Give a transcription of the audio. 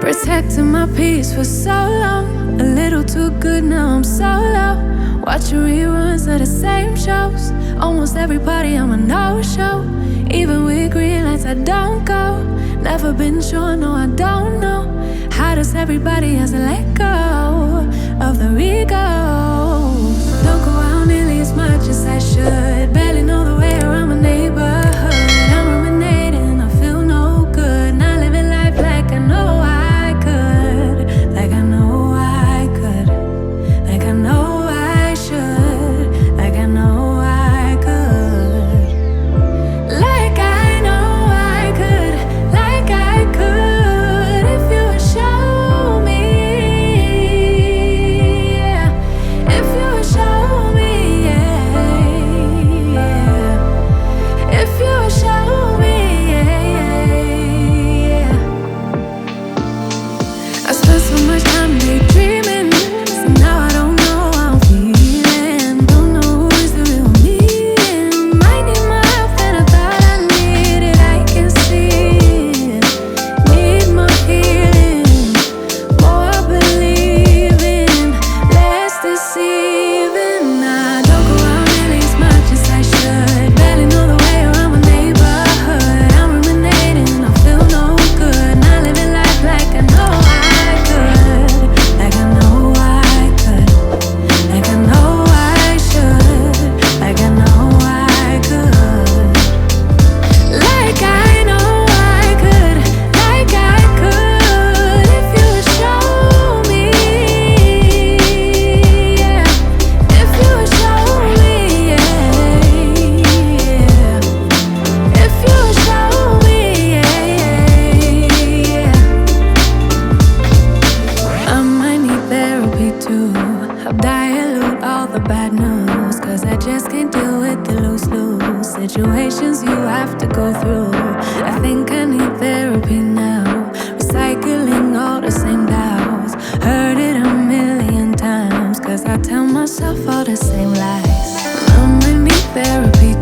Protecting my peace for so long, a little too good, now I'm so low. Watching reruns of the same shows. Almost every party I'm a no-show. Even with green lights I don't go. Never been sure, no I don't know. How does everybody else let go of their egos? Don't go out nearly as much as I should. Barely know the way around my neighborhood. I'm ruminating, I feel no good. Not living life like I know I could. Like I know I could. Like I know I should. Like I know I could. Like I know I could. Like I could. If you would show me, yeah. If you would show me, yeah. If you would show me, yeah. I spent so much time daydreaming, so now I don't know how I'm feeling. Don't know who is the real me. Might need my help than I thought I needed. I can see it. Need more healing, more believing, less deceiving. I don't go out nearly as much as I should. Barely know the way around my neighborhood. I'm ruminating, I feel no good. Not living life like I know I could. Like I know I could. Like I know I should. Like I know I could. Like I know I could. Like I could. If you would show me, yeah. If you would show me, yeah. If you would show me, yeah. I might need therapy too. Help dilute all the bad news, 'cause I just can't deal with the lose-lose situations you have to go through. I think I need therapy now. Recycling all the same doubts. Heard it a million times, 'cause I tell myself all the same lies. I might need therapy